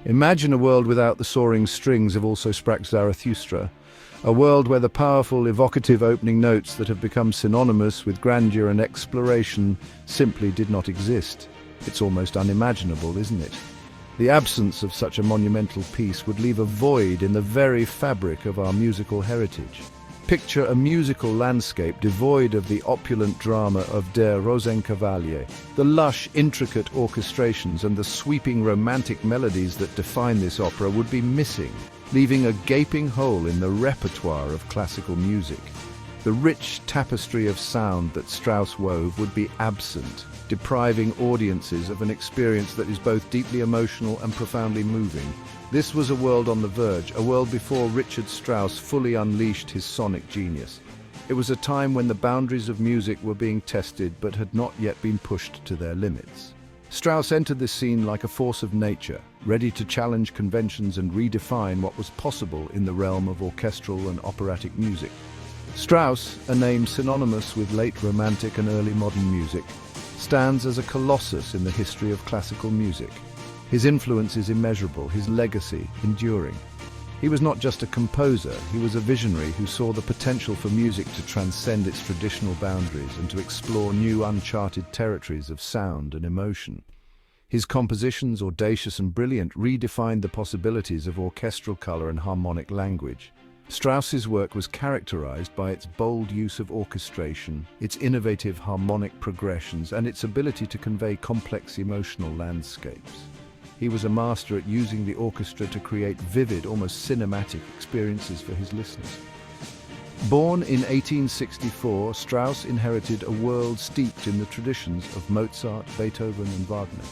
Imagine a world without the soaring strings of Also Sprach Zarathustra, a world where the powerful, evocative opening notes that have become synonymous with grandeur and exploration simply did not exist. It's almost unimaginable, isn't it? The absence of such a monumental piece would leave a void in the very fabric of our musical heritage. Picture a musical landscape devoid of the opulent drama of Der Rosenkavalier, the lush, intricate orchestrations and the sweeping romantic melodies that define this opera would be missing, leaving a gaping hole in the repertoire of classical music. The rich tapestry of sound that Strauss wove would be absent, depriving audiences of an experience that is both deeply emotional and profoundly moving. This was a world on the verge, a world before Richard Strauss fully unleashed his sonic genius. It was a time when the boundaries of music were being tested but had not yet been pushed to their limits. Strauss entered this scene like a force of nature, ready to challenge conventions and redefine what was possible in the realm of orchestral and operatic music. Strauss, a name synonymous with late Romantic and early modern music, stands as a colossus in the history of classical music. His influence is immeasurable, his legacy enduring. He was not just a composer, he was a visionary who saw the potential for music to transcend its traditional boundaries and to explore new uncharted territories of sound and emotion. His compositions, audacious and brilliant, redefined the possibilities of orchestral color and harmonic language. Strauss's work was characterized by its bold use of orchestration, its innovative harmonic progressions, and its ability to convey complex emotional landscapes. He was a master at using the orchestra to create vivid, almost cinematic experiences for his listeners. Born in 1864, Strauss inherited a world steeped in the traditions of Mozart, Beethoven, and Wagner.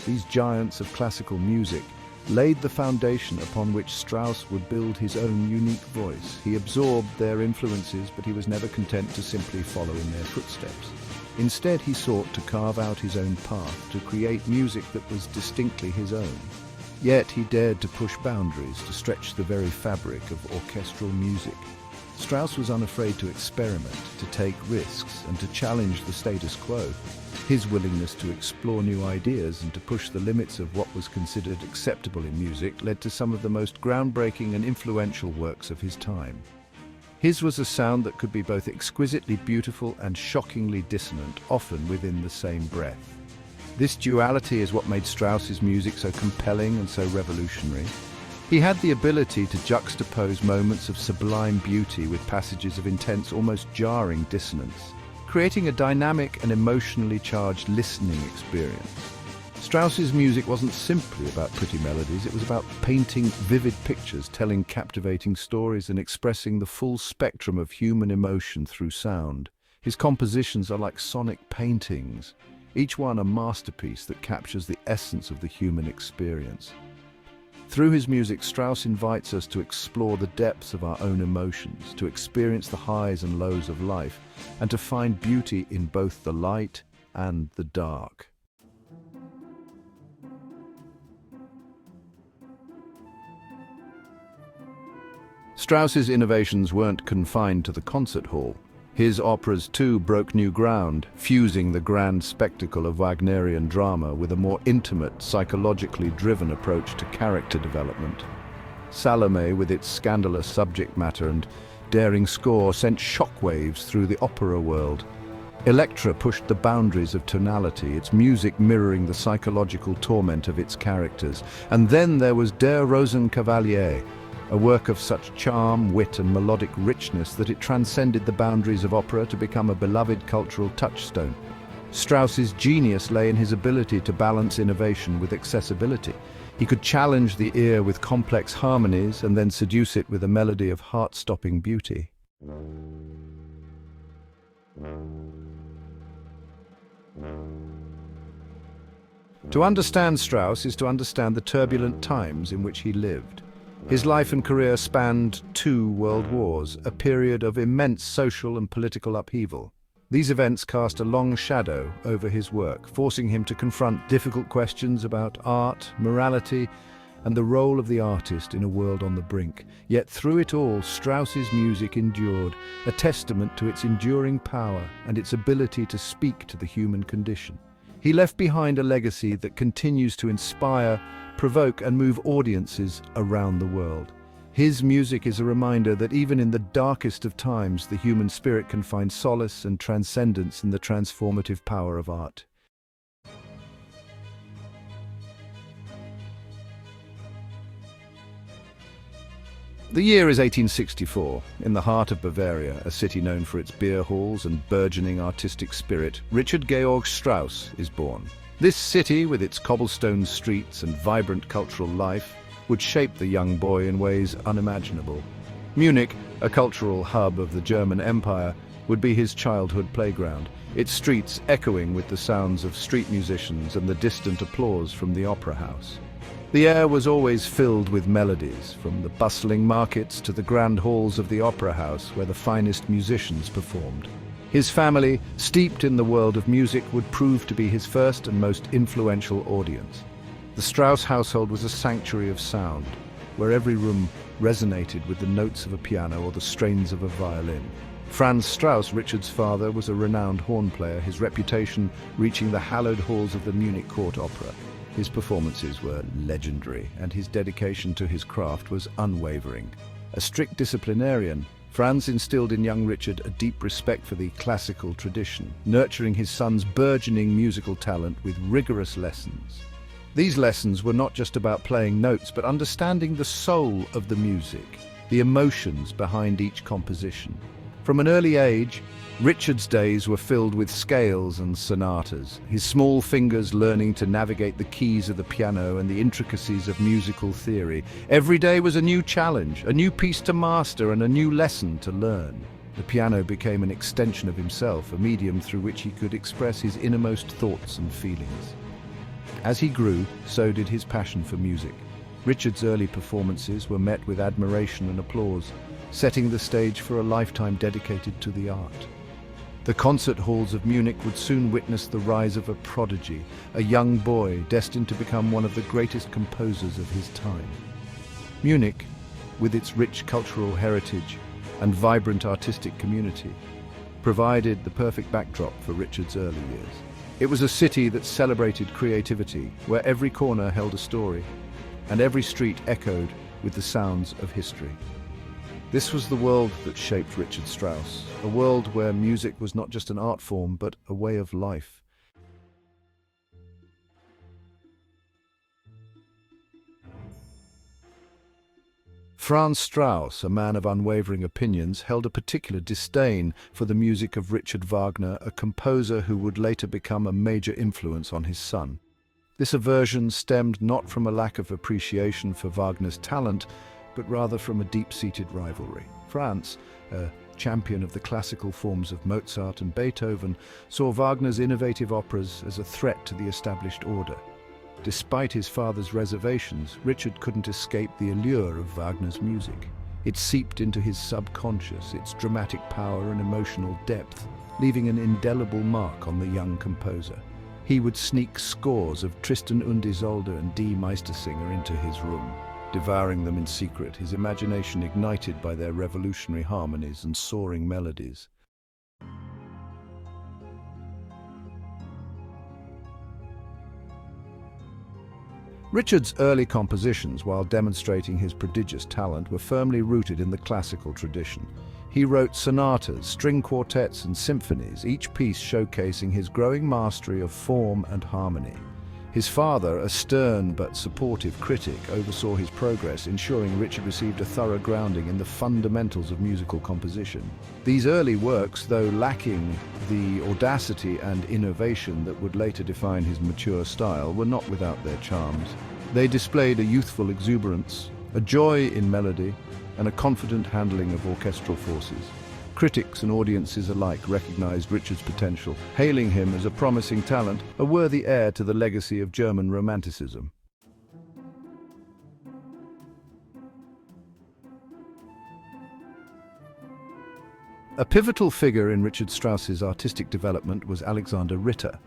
These giants of classical music laid the foundation upon which Strauss would build his own unique voice. He absorbed their influences, but he was never content to simply follow in their footsteps. Instead, he sought to carve out his own path, to create music that was distinctly his own. Yet he dared to push boundaries, to stretch the very fabric of orchestral music. Strauss was unafraid to experiment, to take risks, and to challenge the status quo. His willingness to explore new ideas and to push the limits of what was considered acceptable in music led to some of the most groundbreaking and influential works of his time. His was a sound that could be both exquisitely beautiful and shockingly dissonant, often within the same breath. This duality is what made Strauss's music so compelling and so revolutionary. He had the ability to juxtapose moments of sublime beauty with passages of intense, almost jarring dissonance, creating a dynamic and emotionally charged listening experience. Strauss's music wasn't simply about pretty melodies, it was about painting vivid pictures, telling captivating stories, and expressing the full spectrum of human emotion through sound. His compositions are like sonic paintings, each one a masterpiece that captures the essence of the human experience. Through his music, Strauss invites us to explore the depths of our own emotions, to experience the highs and lows of life, and to find beauty in both the light and the dark. Strauss's innovations weren't confined to the concert hall. His operas too broke new ground, fusing the grand spectacle of Wagnerian drama with a more intimate, psychologically driven approach to character development. Salome, with its scandalous subject matter and daring score, sent shockwaves through the opera world. Elektra pushed the boundaries of tonality, its music mirroring the psychological torment of its characters. And then there was Der Rosenkavalier, a work of such charm, wit and melodic richness that it transcended the boundaries of opera to become a beloved cultural touchstone. Strauss's genius lay in his ability to balance innovation with accessibility. He could challenge the ear with complex harmonies and then seduce it with a melody of heart-stopping beauty. To understand Strauss is to understand the turbulent times in which he lived. His life and career spanned 2 world wars, a period of immense social and political upheaval. These events cast a long shadow over his work, forcing him to confront difficult questions about art, morality, and the role of the artist in a world on the brink. Yet through it all, Strauss's music endured, a testament to its enduring power and its ability to speak to the human condition. He left behind a legacy that continues to inspire, provoke and move audiences around the world. His music is a reminder that even in the darkest of times, the human spirit can find solace and transcendence in the transformative power of art. The year is 1864. In the heart of Bavaria, a city known for its beer halls and burgeoning artistic spirit, Richard Georg Strauss is born. This city, with its cobblestone streets and vibrant cultural life, would shape the young boy in ways unimaginable. Munich, a cultural hub of the German Empire, would be his childhood playground, its streets echoing with the sounds of street musicians and the distant applause from the opera house. The air was always filled with melodies, from the bustling markets to the grand halls of the opera house where the finest musicians performed. His family, steeped in the world of music, would prove to be his first and most influential audience. The Strauss household was a sanctuary of sound, where every room resonated with the notes of a piano or the strains of a violin. Franz Strauss, Richard's father, was a renowned horn player, his reputation reaching the hallowed halls of the Munich court opera. His performances were legendary, and his dedication to his craft was unwavering. A strict disciplinarian, Franz instilled in young Richard a deep respect for the classical tradition, nurturing his son's burgeoning musical talent with rigorous lessons. These lessons were not just about playing notes, but understanding the soul of the music, the emotions behind each composition. From an early age, Richard's days were filled with scales and sonatas, his small fingers learning to navigate the keys of the piano and the intricacies of musical theory. Every day was a new challenge, a new piece to master, and a new lesson to learn. The piano became an extension of himself, a medium through which he could express his innermost thoughts and feelings. As he grew, so did his passion for music. Richard's early performances were met with admiration and applause, setting the stage for a lifetime dedicated to the art. The concert halls of Munich would soon witness the rise of a prodigy, a young boy destined to become one of the greatest composers of his time. Munich, with its rich cultural heritage and vibrant artistic community, provided the perfect backdrop for Richard's early years. It was a city that celebrated creativity, where every corner held a story, and every street echoed with the sounds of history. This was the world that shaped Richard Strauss, a world where music was not just an art form, but a way of life. Franz Strauss, a man of unwavering opinions, held a particular disdain for the music of Richard Wagner, a composer who would later become a major influence on his son. This aversion stemmed not from a lack of appreciation for Wagner's talent, but rather from a deep-seated rivalry. Franz, a champion of the classical forms of Mozart and Beethoven, saw Wagner's innovative operas as a threat to the established order. Despite his father's reservations, Richard couldn't escape the allure of Wagner's music. It seeped into his subconscious, its dramatic power and emotional depth, leaving an indelible mark on the young composer. He would sneak scores of Tristan und Isolde and Die Meistersinger into his room, devouring them in secret, his imagination ignited by their revolutionary harmonies and soaring melodies. Richard's early compositions, while demonstrating his prodigious talent, were firmly rooted in the classical tradition. He wrote sonatas, string quartets, and symphonies, each piece showcasing his growing mastery of form and harmony. His father, a stern but supportive critic, oversaw his progress, ensuring Richard received a thorough grounding in the fundamentals of musical composition. These early works, though lacking the audacity and innovation that would later define his mature style, were not without their charms. They displayed a youthful exuberance, a joy in melody, and a confident handling of orchestral forces. Critics and audiences alike recognized Richard's potential, hailing him as a promising talent, a worthy heir to the legacy of German Romanticism. A pivotal figure in Richard Strauss's artistic development was Alexander Ritter,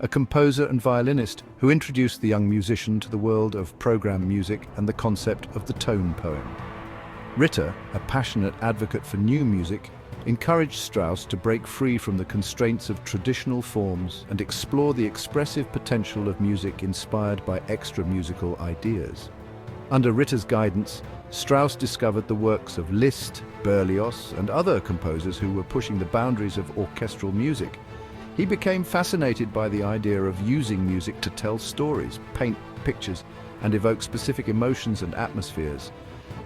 a composer and violinist who introduced the young musician to the world of program music and the concept of the tone poem. Ritter, a passionate advocate for new music, encouraged Strauss to break free from the constraints of traditional forms and explore the expressive potential of music inspired by extra-musical ideas. Under Ritter's guidance, Strauss discovered the works of Liszt, Berlioz, and other composers who were pushing the boundaries of orchestral music. He became fascinated by the idea of using music to tell stories, paint pictures, and evoke specific emotions and atmospheres.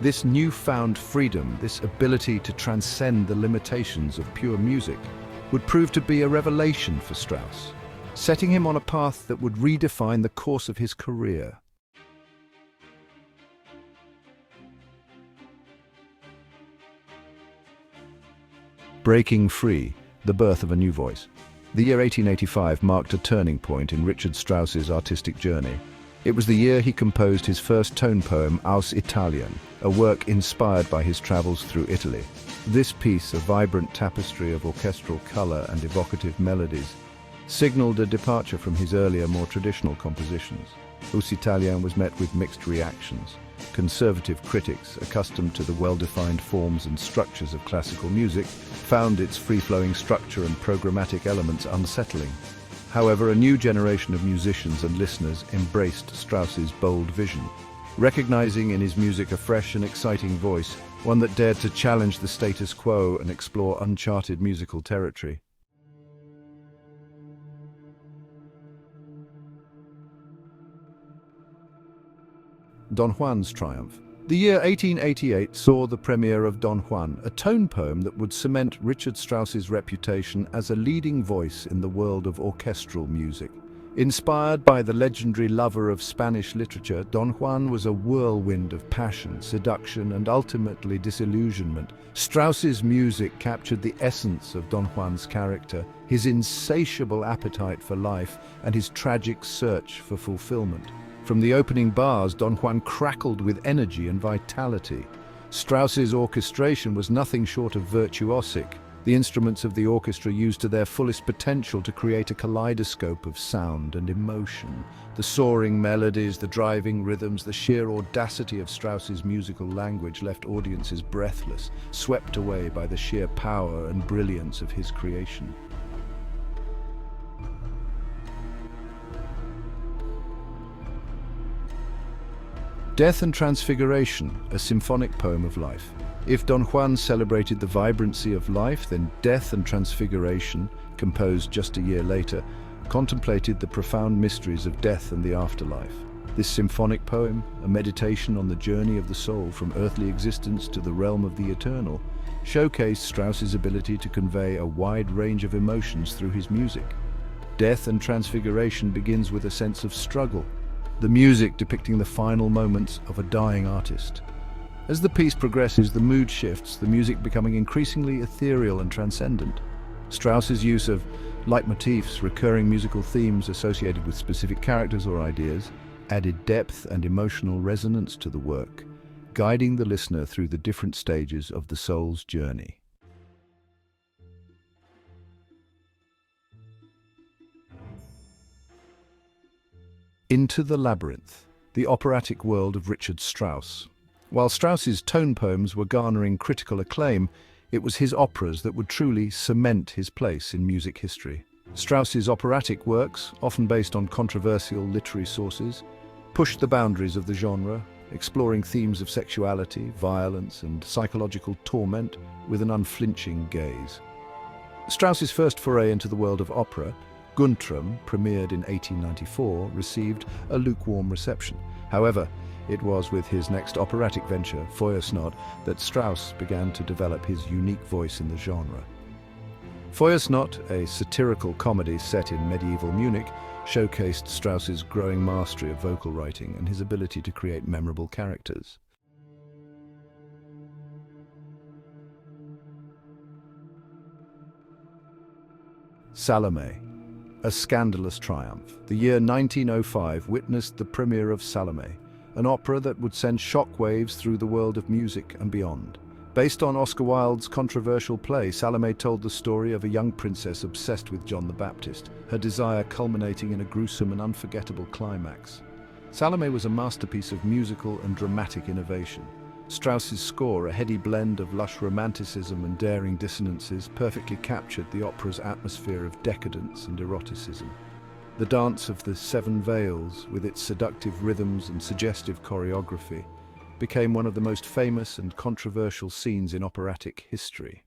This newfound freedom, this ability to transcend the limitations of pure music, would prove to be a revelation for Strauss, setting him on a path that would redefine the course of his career. Breaking free, the birth of a new voice. The year 1885 marked a turning point in Richard Strauss's artistic journey. It was the year he composed his first tone poem, Aus Italien, a work inspired by his travels through Italy. This piece, a vibrant tapestry of orchestral color and evocative melodies, signaled a departure from his earlier, more traditional compositions. Aus Italien was met with mixed reactions. Conservative critics, accustomed to the well-defined forms and structures of classical music, found its free-flowing structure and programmatic elements unsettling. However, a new generation of musicians and listeners embraced Strauss's bold vision, recognizing in his music a fresh and exciting voice, one that dared to challenge the status quo and explore uncharted musical territory. Don Juan's Triumph. The year 1888 saw the premiere of Don Juan, a tone poem that would cement Richard Strauss's reputation as a leading voice in the world of orchestral music. Inspired by the legendary lover of Spanish literature, Don Juan was a whirlwind of passion, seduction, and ultimately disillusionment. Strauss's music captured the essence of Don Juan's character, his insatiable appetite for life, and his tragic search for fulfillment. From the opening bars, Don Juan crackled with energy and vitality. Strauss's orchestration was nothing short of virtuosic. The instruments of the orchestra used to their fullest potential to create a kaleidoscope of sound and emotion. The soaring melodies, the driving rhythms, the sheer audacity of Strauss's musical language left audiences breathless, swept away by the sheer power and brilliance of his creation. Death and Transfiguration, a symphonic poem of life. If Don Juan celebrated the vibrancy of life, then Death and Transfiguration, composed just a year later, contemplated the profound mysteries of death and the afterlife. This symphonic poem, a meditation on the journey of the soul from earthly existence to the realm of the eternal, showcased Strauss's ability to convey a wide range of emotions through his music. Death and Transfiguration begins with a sense of struggle, the music depicting the final moments of a dying artist. As the piece progresses, the mood shifts, the music becoming increasingly ethereal and transcendent. Strauss's use of leitmotifs, recurring musical themes associated with specific characters or ideas, added depth and emotional resonance to the work, guiding the listener through the different stages of the soul's journey. Into the Labyrinth, the operatic world of Richard Strauss. While Strauss's tone poems were garnering critical acclaim, it was his operas that would truly cement his place in music history. Strauss's operatic works, often based on controversial literary sources, pushed the boundaries of the genre, exploring themes of sexuality, violence, and psychological torment with an unflinching gaze. Strauss's first foray into the world of opera, Guntram, premiered in 1894, received a lukewarm reception. However, it was with his next operatic venture, Feuersnot, that Strauss began to develop his unique voice in the genre. Feuersnot, a satirical comedy set in medieval Munich, showcased Strauss's growing mastery of vocal writing and his ability to create memorable characters. Salome, A Scandalous Triumph. The year 1905 witnessed the premiere of Salome, an opera that would send shockwaves through the world of music and beyond. Based on Oscar Wilde's controversial play, Salome told the story of a young princess obsessed with John the Baptist, her desire culminating in a gruesome and unforgettable climax. Salome was a masterpiece of musical and dramatic innovation. Strauss's score, a heady blend of lush romanticism and daring dissonances, perfectly captured the opera's atmosphere of decadence and eroticism. The Dance of the Seven Veils, with its seductive rhythms and suggestive choreography, became one of the most famous and controversial scenes in operatic history.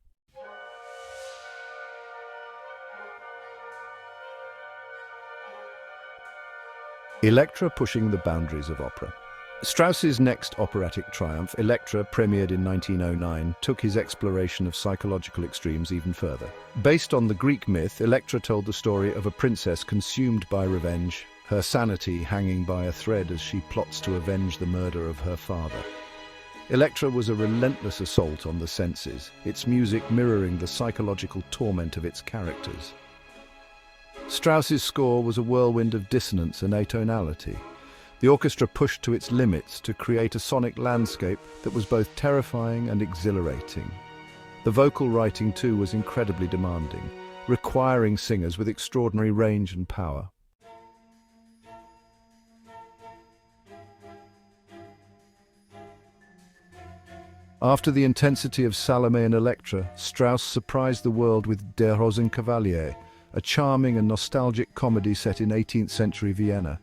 Elektra pushing the boundaries of opera. Strauss's next operatic triumph, Elektra, premiered in 1909, took his exploration of psychological extremes even further. Based on the Greek myth, Elektra told the story of a princess consumed by revenge, her sanity hanging by a thread as she plots to avenge the murder of her father. Elektra was a relentless assault on the senses, its music mirroring the psychological torment of its characters. Strauss's score was a whirlwind of dissonance and atonality. The orchestra pushed to its limits to create a sonic landscape that was both terrifying and exhilarating. The vocal writing, too, was incredibly demanding, requiring singers with extraordinary range and power. After the intensity of Salome and Elektra, Strauss surprised the world with Der Rosenkavalier, a charming and nostalgic comedy set in 18th century Vienna.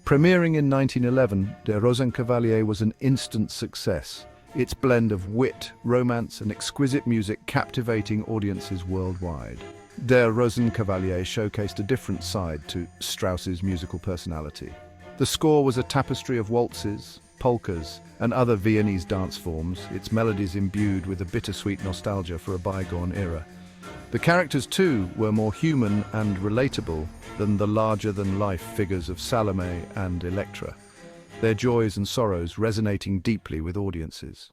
Premiering in 1911, Der Rosenkavalier was an instant success, its blend of wit, romance and exquisite music captivating audiences worldwide. Der Rosenkavalier showcased a different side to Strauss's musical personality. The score was a tapestry of waltzes, polkas and other Viennese dance forms, its melodies imbued with a bittersweet nostalgia for a bygone era. The characters, too, were more human and relatable than the larger-than-life figures of Salome and Elektra, their joys and sorrows resonating deeply with audiences.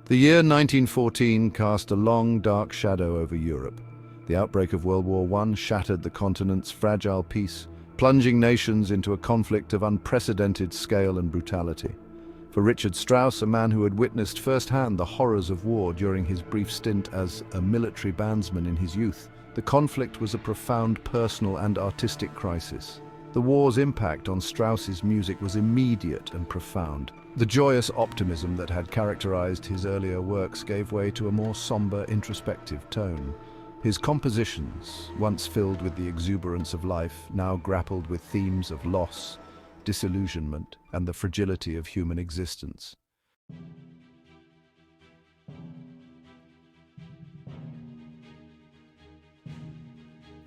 The year 1914 cast a long, dark shadow over Europe. The outbreak of World War I shattered the continent's fragile peace, plunging nations into a conflict of unprecedented scale and brutality. For Richard Strauss, a man who had witnessed firsthand the horrors of war during his brief stint as a military bandsman in his youth, the conflict was a profound personal and artistic crisis. The war's impact on Strauss's music was immediate and profound. The joyous optimism that had characterized his earlier works gave way to a more somber, introspective tone. His compositions, once filled with the exuberance of life, now grappled with themes of loss, disillusionment, and the fragility of human existence.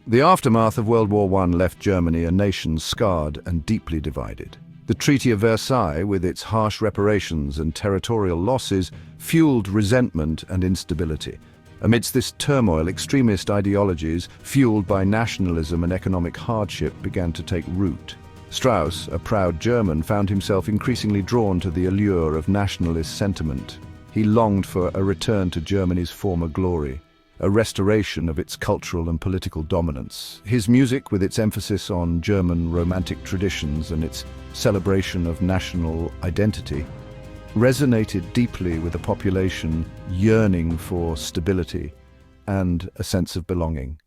The aftermath of World War I left Germany a nation scarred and deeply divided. The Treaty of Versailles, with its harsh reparations and territorial losses, fueled resentment and instability. Amidst this turmoil, extremist ideologies, fueled by nationalism and economic hardship, began to take root. Strauss, a proud German, found himself increasingly drawn to the allure of nationalist sentiment. He longed for a return to Germany's former glory, a restoration of its cultural and political dominance. His music, with its emphasis on German romantic traditions and its celebration of national identity, resonated deeply with a population yearning for stability and a sense of belonging.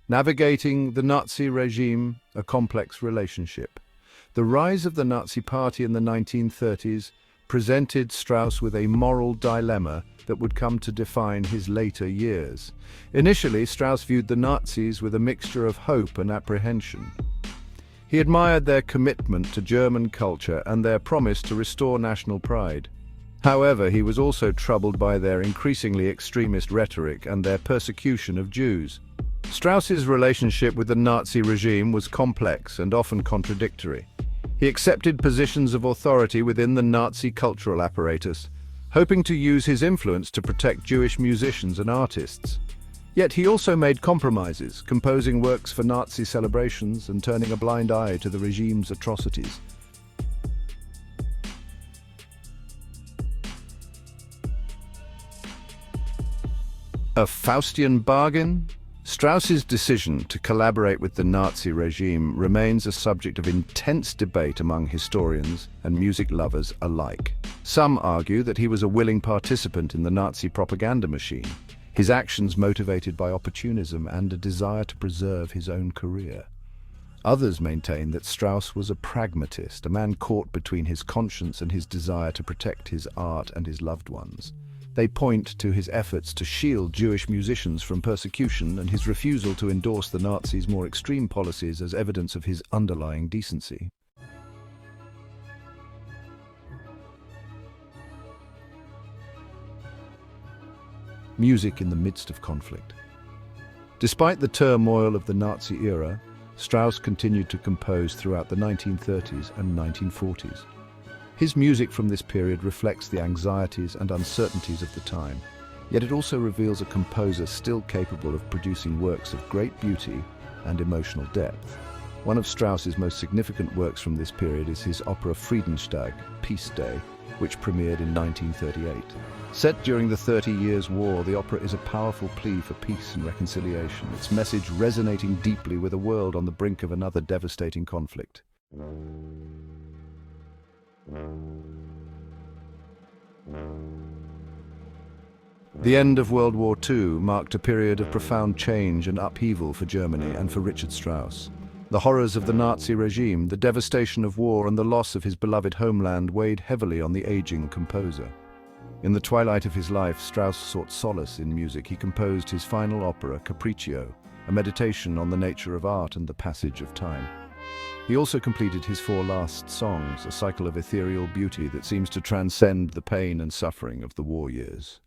Navigating the Nazi regime, a complex relationship. The rise of the Nazi Party in the 1930s presented Strauss with a moral dilemma that would come to define his later years. Initially, Strauss viewed the Nazis with a mixture of hope and apprehension. He admired their commitment to German culture and their promise to restore national pride. However, he was also troubled by their increasingly extremist rhetoric and their persecution of Jews. Strauss's relationship with the Nazi regime was complex and often contradictory. He accepted positions of authority within the Nazi cultural apparatus, hoping to use his influence to protect Jewish musicians and artists. Yet he also made compromises, composing works for Nazi celebrations and turning a blind eye to the regime's atrocities. A Faustian Bargain? Strauss's decision to collaborate with the Nazi regime remains a subject of intense debate among historians and music lovers alike. Some argue that he was a willing participant in the Nazi propaganda machine, his actions motivated by opportunism and a desire to preserve his own career. Others maintain that Strauss was a pragmatist, a man caught between his conscience and his desire to protect his art and his loved ones. They point to his efforts to shield Jewish musicians from persecution and his refusal to endorse the Nazis' more extreme policies as evidence of his underlying decency. Music in the midst of conflict. Despite the turmoil of the Nazi era, Strauss continued to compose throughout the 1930s and 1940s. His music from this period reflects the anxieties and uncertainties of the time, yet it also reveals a composer still capable of producing works of great beauty and emotional depth. One of Strauss's most significant works from this period is his opera Friedenstag, Peace Day, which premiered in 1938. Set during the 30 Years' War, the opera is a powerful plea for peace and reconciliation, its message resonating deeply with a world on the brink of another devastating conflict. The end of World War II marked a period of profound change and upheaval for Germany and for Richard Strauss. The horrors of the Nazi regime, the devastation of war, and the loss of his beloved homeland weighed heavily on the aging composer. In the twilight of his life, Strauss sought solace in music. He composed his final opera, Capriccio, a meditation on the nature of art and the passage of time. He also completed his 4 last songs, a cycle of ethereal beauty that seems to transcend the pain and suffering of the war years.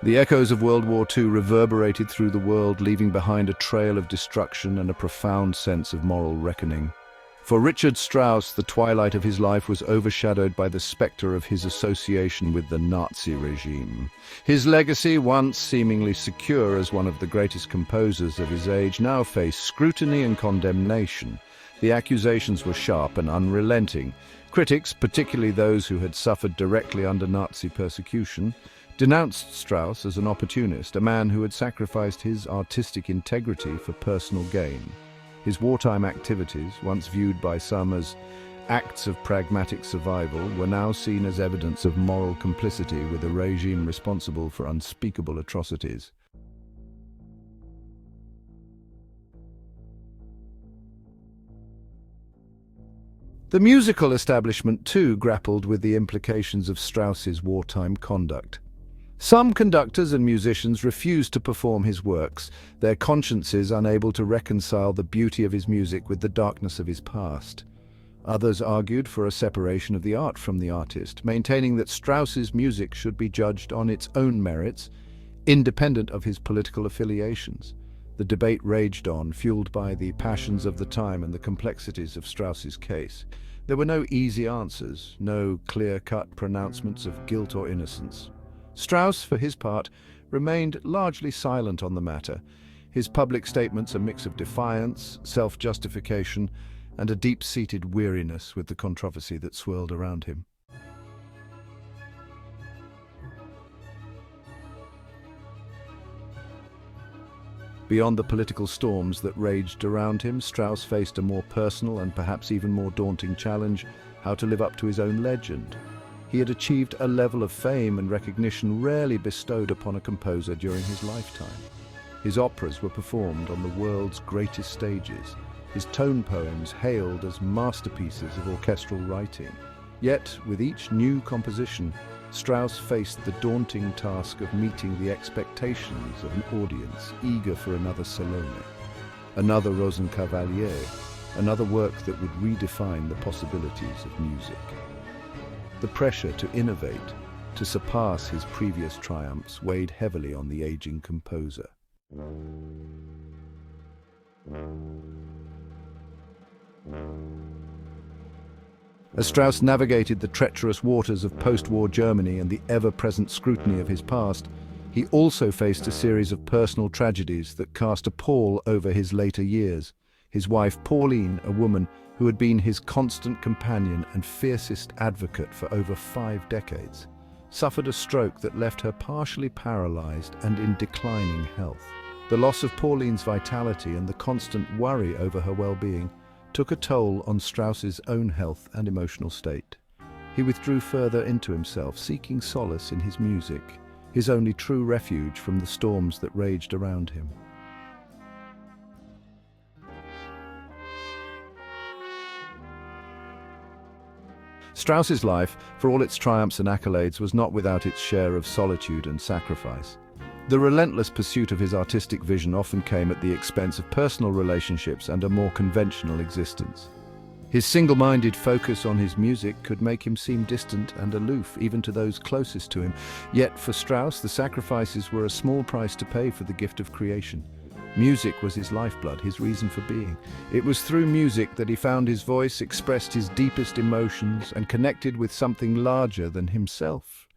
The echoes of World War II reverberated through the world, leaving behind a trail of destruction and a profound sense of moral reckoning. For Richard Strauss, the twilight of his life was overshadowed by the spectre of his association with the Nazi regime. His legacy, once seemingly secure as one of the greatest composers of his age, now faced scrutiny and condemnation. The accusations were sharp and unrelenting. Critics, particularly those who had suffered directly under Nazi persecution, denounced Strauss as an opportunist, a man who had sacrificed his artistic integrity for personal gain. His wartime activities, once viewed by some as acts of pragmatic survival, were now seen as evidence of moral complicity with a regime responsible for unspeakable atrocities. The musical establishment, too, grappled with the implications of Strauss's wartime conduct. Some conductors and musicians refused to perform his works, their consciences unable to reconcile the beauty of his music with the darkness of his past. Others argued for a separation of the art from the artist, maintaining that Strauss's music should be judged on its own merits, independent of his political affiliations. The debate raged on, fueled by the passions of the time and the complexities of Strauss's case. There were no easy answers, no clear-cut pronouncements of guilt or innocence. Strauss, for his part, remained largely silent on the matter, his public statements a mix of defiance, self-justification, and a deep-seated weariness with the controversy that swirled around him. Beyond the political storms that raged around him, Strauss faced a more personal and perhaps even more daunting challenge: how to live up to his own legend. He had achieved a level of fame and recognition rarely bestowed upon a composer during his lifetime. His operas were performed on the world's greatest stages, his tone poems hailed as masterpieces of orchestral writing. Yet, with each new composition, Strauss faced the daunting task of meeting the expectations of an audience eager for another Salome, another Rosenkavalier, another work that would redefine the possibilities of music. The pressure to innovate, to surpass his previous triumphs, weighed heavily on the aging composer. As Strauss navigated the treacherous waters of post-war Germany and the ever-present scrutiny of his past, he also faced a series of personal tragedies that cast a pall over his later years. His wife, Pauline, a woman who had been his constant companion and fiercest advocate for over 5 decades, suffered a stroke that left her partially paralyzed and in declining health. The loss of Pauline's vitality and the constant worry over her well-being took a toll on Strauss's own health and emotional state. He withdrew further into himself, seeking solace in his music, his only true refuge from the storms that raged around him. Strauss's life, for all its triumphs and accolades, was not without its share of solitude and sacrifice. The relentless pursuit of his artistic vision often came at the expense of personal relationships and a more conventional existence. His single-minded focus on his music could make him seem distant and aloof, even to those closest to him. Yet for Strauss, the sacrifices were a small price to pay for the gift of creation. Music was his lifeblood, his reason for being. It was through music that he found his voice, expressed his deepest emotions, and connected with something larger than himself.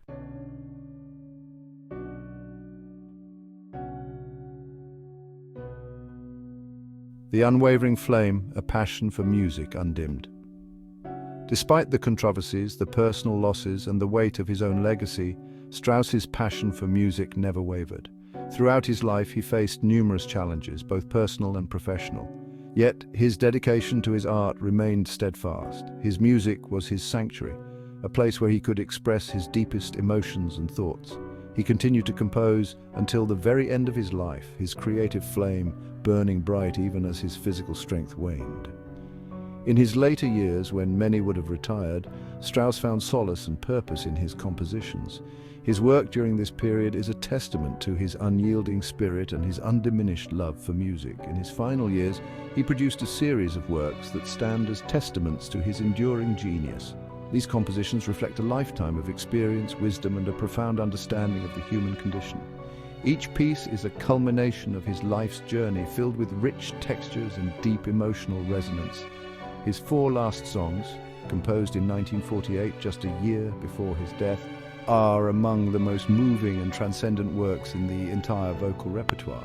The unwavering flame, a passion for music undimmed. Despite the controversies, the personal losses, and the weight of his own legacy, Strauss's passion for music never wavered. Throughout his life, he faced numerous challenges, both personal and professional. Yet, his dedication to his art remained steadfast. His music was his sanctuary, a place where he could express his deepest emotions and thoughts. He continued to compose until the very end of his life, his creative flame burning bright even as his physical strength waned. In his later years, when many would have retired, Strauss found solace and purpose in his compositions. His work during this period is a testament to his unyielding spirit and his undiminished love for music. In his final years, he produced a series of works that stand as testaments to his enduring genius. These compositions reflect a lifetime of experience, wisdom, and a profound understanding of the human condition. Each piece is a culmination of his life's journey, filled with rich textures and deep emotional resonance. His 4 last songs, composed in 1948, just a year before his death, are among the most moving and transcendent works in the entire vocal repertoire.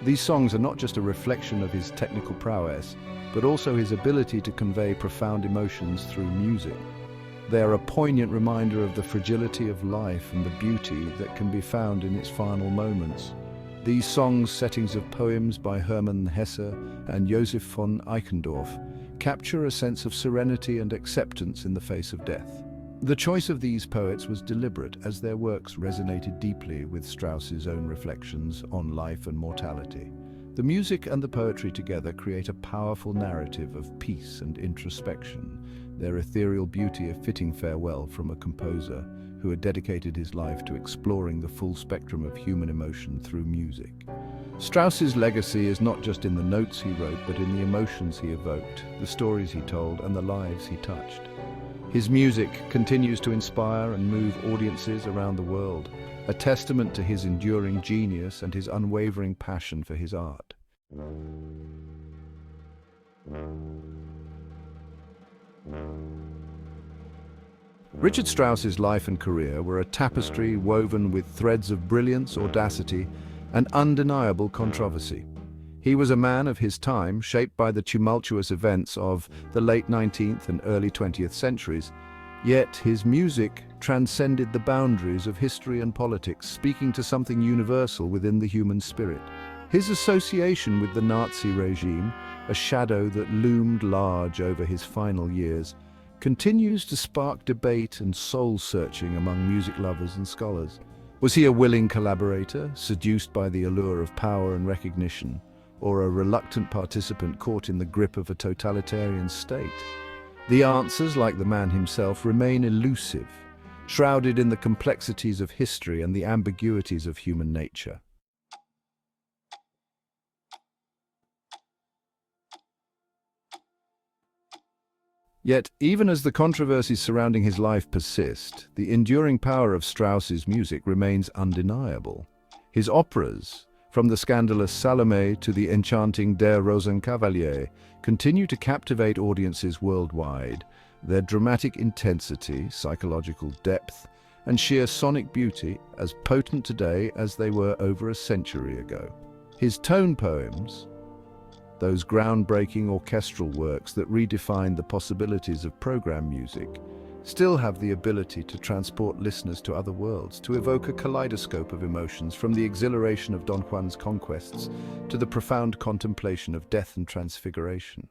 These songs are not just a reflection of his technical prowess, but also his ability to convey profound emotions through music. They are a poignant reminder of the fragility of life and the beauty that can be found in its final moments. These songs, settings of poems by Hermann Hesse and Joseph von Eichendorff, capture a sense of serenity and acceptance in the face of death. The choice of these poets was deliberate, as their works resonated deeply with Strauss's own reflections on life and mortality. The music and the poetry together create a powerful narrative of peace and introspection, their ethereal beauty a fitting farewell from a composer who had dedicated his life to exploring the full spectrum of human emotion through music. Strauss's legacy is not just in the notes he wrote, but in the emotions he evoked, the stories he told, and the lives he touched. His music continues to inspire and move audiences around the world, a testament to his enduring genius and his unwavering passion for his art. Richard Strauss's life and career were a tapestry woven with threads of brilliance, audacity, and undeniable controversy. He was a man of his time, shaped by the tumultuous events of the late 19th and early 20th centuries, yet his music transcended the boundaries of history and politics, speaking to something universal within the human spirit. His association with the Nazi regime, a shadow that loomed large over his final years, continues to spark debate and soul-searching among music lovers and scholars. Was he a willing collaborator, seduced by the allure of power and recognition, or a reluctant participant caught in the grip of a totalitarian state? The answers, like the man himself, remain elusive, shrouded in the complexities of history and the ambiguities of human nature. Yet, even as the controversies surrounding his life persist, the enduring power of Strauss's music remains undeniable. His operas, from the scandalous Salome to the enchanting Der Rosenkavalier, continue to captivate audiences worldwide. Their dramatic intensity, psychological depth, and sheer sonic beauty as potent today as they were over a century ago. His tone poems, those groundbreaking orchestral works that redefine the possibilities of program music, still have the ability to transport listeners to other worlds, to evoke a kaleidoscope of emotions, from the exhilaration of Don Juan's conquests to the profound contemplation of death and transfiguration.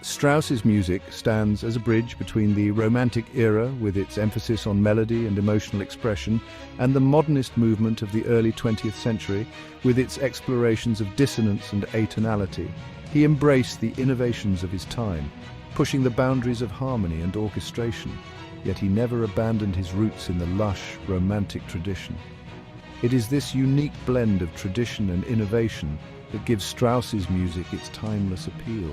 Strauss's music stands as a bridge between the Romantic era, with its emphasis on melody and emotional expression, and the modernist movement of the early 20th century, with its explorations of dissonance and atonality. He embraced the innovations of his time, pushing the boundaries of harmony and orchestration, yet he never abandoned his roots in the lush, romantic tradition. It is this unique blend of tradition and innovation that gives Strauss's music its timeless appeal.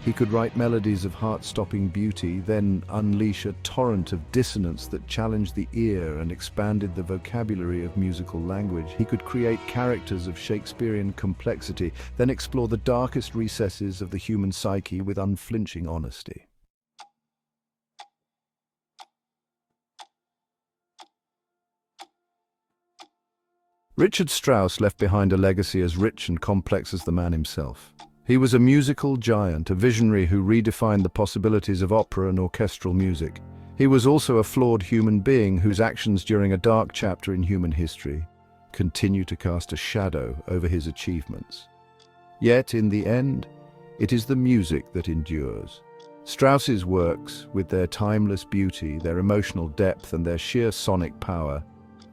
He could write melodies of heart-stopping beauty, then unleash a torrent of dissonance that challenged the ear and expanded the vocabulary of musical language. He could create characters of Shakespearean complexity, then explore the darkest recesses of the human psyche with unflinching honesty. Richard Strauss left behind a legacy as rich and complex as the man himself. He was a musical giant, a visionary who redefined the possibilities of opera and orchestral music. He was also a flawed human being whose actions during a dark chapter in human history continue to cast a shadow over his achievements. Yet, in the end, it is the music that endures. Strauss's works, with their timeless beauty, their emotional depth, and their sheer sonic power,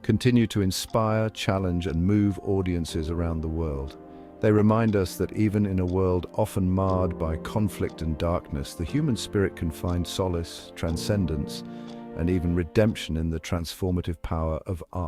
continue to inspire, challenge, and move audiences around the world. They remind us that even in a world often marred by conflict and darkness, the human spirit can find solace, transcendence, and even redemption in the transformative power of art.